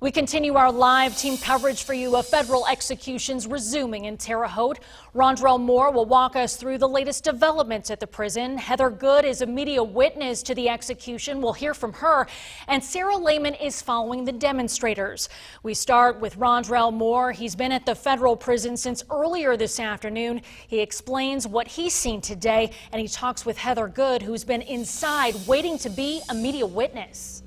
We continue our live team coverage for you of federal executions resuming in Terre Haute. Rondrell Moore will walk us through the latest developments at the prison. Heather Good is a media witness to the execution. We'll hear from her. And Sarah Lehman is following the demonstrators. We start with Rondrell Moore. He's been at the federal prison since earlier this afternoon. He explains what he's seen today, and he talks with Heather Good, who's been inside waiting to be a media witness.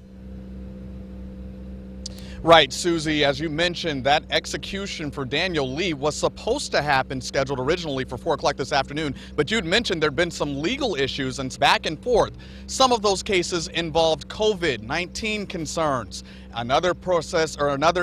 Right, Susie, as you mentioned, that execution for Daniel Lee was supposed to happen, scheduled originally for 4 o'clock this afternoon, but you'd mentioned there'd been some legal issues and back and forth. Some of those cases involved COVID-19 concerns. Another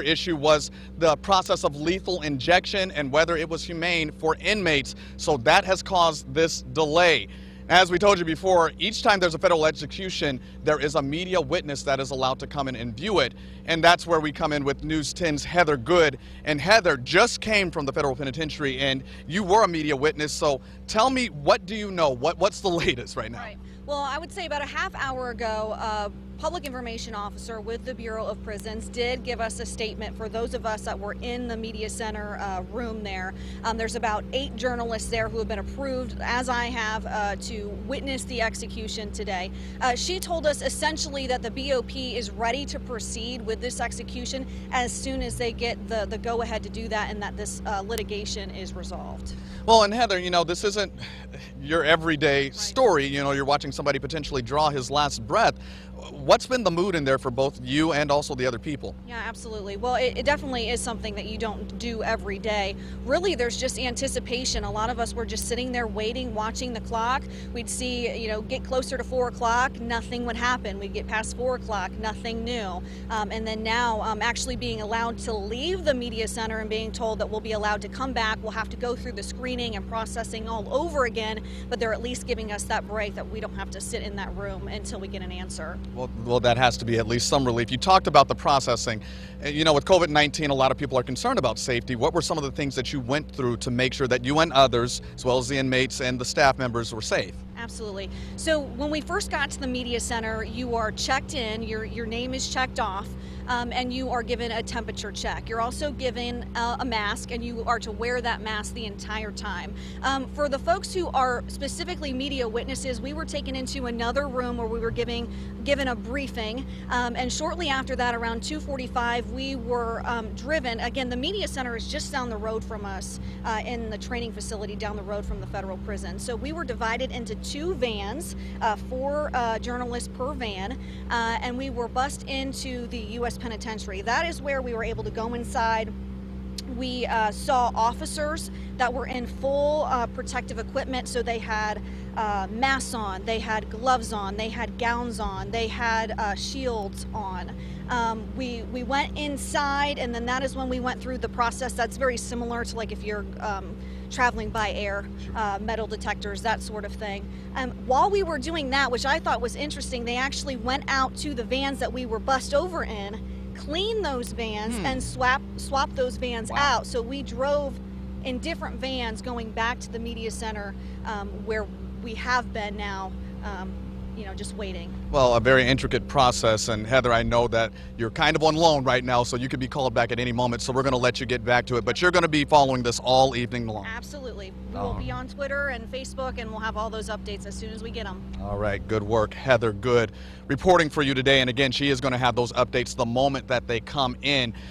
issue was the process of lethal injection and whether it was humane for inmates, so that has caused this delay. As we told you before, each time there's a federal execution, there is a media witness that is allowed to come in and view it. And that's where we come in with News 10's Heather Good. And Heather just came from the federal penitentiary, and you were a media witness. So tell me, what do you know? What's the latest right now? Right. Well, I would say about a half hour ago, a public information officer with the Bureau of Prisons did give us a statement for those of us that were in the media center room there. There's about 8 journalists there who have been approved, as I have, to witness the execution today. She told us essentially that the BOP is ready to proceed with this execution as soon as they get the go-ahead to do that, and that this litigation is resolved. Well, and Heather, you know, this isn't your everyday story. You know, you're watching somebody potentially draw his last breath. What's been the mood in there for both you and also the other people? Yeah, absolutely. Well, it definitely is something that you don't do every day. Really, there's just anticipation. A lot of us were just sitting there waiting, watching the clock. We'd see, you know, get closer to 4 o'clock, nothing would happen. We'd get past 4 o'clock, nothing new. And then now actually being allowed to leave the media center and being told that we'll be allowed to come back. We'll have to go through the screening and processing all over again, but they're at least giving us that break that we don't have to sit in that room until we get an answer. Well, that has to be at least some relief. You talked about the processing. You know, with COVID-19, a lot of people are concerned about safety. What were some of the things that you went through to make sure that you and others, as well as the inmates and the staff members, were safe? Absolutely. So when we first got to the media center, you are checked in, your name is checked off, and you are given a temperature check. You're also given a mask, and you are to wear that mask the entire time. For the folks who are specifically media witnesses, we were taken into another room where we were given a briefing, and shortly after that, around 2:45, we were driven. Again, the media center is just down the road from us in the training facility down the road from the federal prison. So we were divided into 2 vans, 4 journalists per van, and we were bussed into the U.S. Penitentiary. That is where we were able to go inside. We saw officers that were in full protective equipment, so they had masks on, they had gloves on, they had gowns on, they had shields on. We went inside, and then that is when we went through the process that's very similar to like if you're traveling by air, metal detectors, that sort of thing. While we were doing that, which I thought was interesting, they actually went out to the vans that we were bussed over in, cleaned those vans, and swapped those vans out. So we drove in different vans going back to the media center where we have been now, you know, just waiting. Well, a very intricate process, and Heather, I know that you're kind of on loan right now, so you could be called back at any moment, so we're going to let you get back to it, but you're going to be following this all evening long. Absolutely. We'll be on Twitter and Facebook, and we'll have all those updates as soon as we get them. All right, good work. Heather Good reporting for you today, and again, she is going to have those updates the moment that they come in.